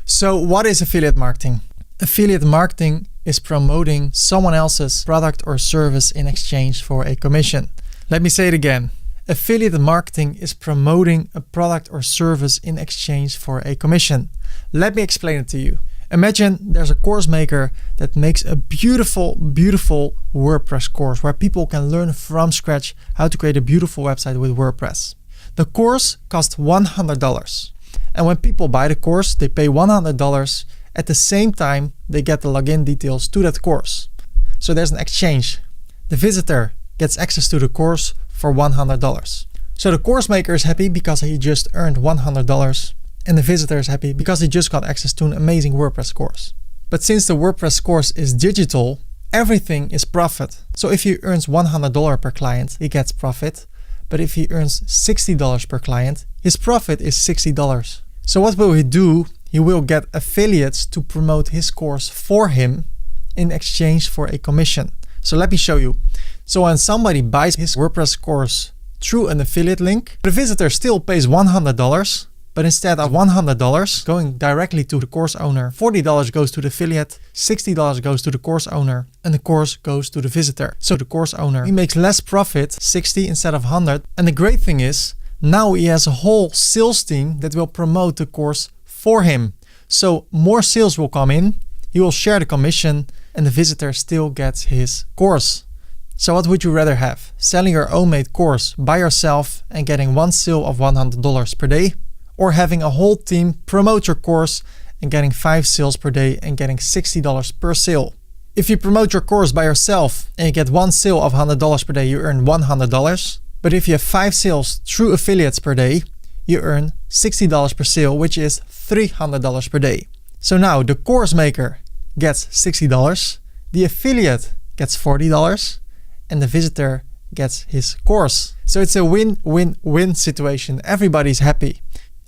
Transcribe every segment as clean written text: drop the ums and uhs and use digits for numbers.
So what is affiliate marketing? Affiliate marketing is promoting someone else's product or service in exchange for a commission. Let me say it again. Affiliate marketing is promoting a product or service in exchange for a commission. Let me explain it to you. Imagine there's a course maker that makes a beautiful WordPress course where people can learn from scratch how to create a beautiful website with WordPress. The course costs $100. And when people buy the course, they pay $100. At the same time, they get the login details to that course. So there's an exchange. The visitor gets access to the course for $100. So the course maker is happy because he just earned $100, and the visitor is happy because he just got access to an amazing WordPress course. But since the WordPress course is digital, everything is profit. So if he earns $100 per client, he gets profit. But if he earns $60 per client, his profit is $60. So what will he do? He will get affiliates to promote his course for him in exchange for a commission. So let me show you. So when somebody buys his WordPress course through an affiliate link, the visitor still pays $100, but instead of $100 going directly to the course owner, $40 goes to the affiliate, $60 goes to the course owner, and the course goes to the visitor. So the course owner, he makes less profit, 60 instead of 100. And the great thing is, now he has a whole sales team that will promote the course for him. So more sales will come in, he will share the commission, and the visitor still gets his course. So what would you rather have? Selling your own made course by yourself and getting one sale of $100 per day? Or having a whole team promote your course and getting 5 sales per day and getting $60 per sale? If you promote your course by yourself and you get one sale of $100 per day, you earn $100. But if you have 5 sales through affiliates per day, you earn $60 per sale, which is $300 per day. So now the course maker gets $60, the affiliate gets $40, and the visitor gets his course. So it's a win-win-win situation. Everybody's happy.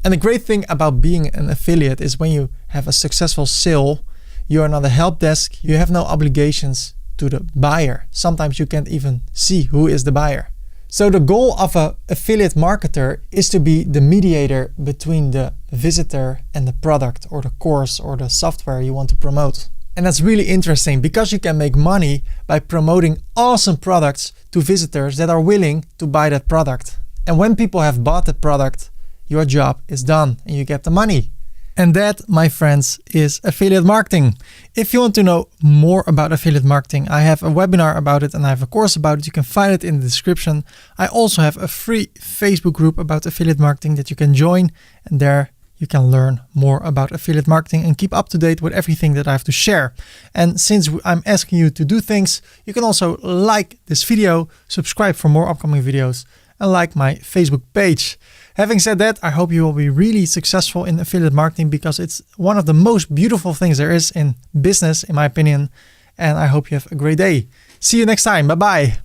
And the great thing about being an affiliate is when you have a successful sale, you are not a help desk, you have no obligations to the buyer. Sometimes you can't even see who is the buyer. So the goal of an affiliate marketer is to be the mediator between the visitor and the product or the course or the software you want to promote. And that's really interesting because you can make money by promoting awesome products to visitors that are willing to buy that product. And when people have bought the product, your job is done and you get the money. And that, my friends, is affiliate marketing. If you want to know more about affiliate marketing, I have a webinar about it and I have a course about it. You can find it in the description. I also have a free Facebook group about affiliate marketing that you can join, and there you can learn more about affiliate marketing and keep up to date with everything that I have to share. And since I'm asking you to do things, you can also like this video, subscribe for more upcoming videos, and like my Facebook page. Having said that, I hope you will be really successful in affiliate marketing because it's one of the most beautiful things there is in business, in my opinion. And I hope you have a great day. See you next time. Bye-bye.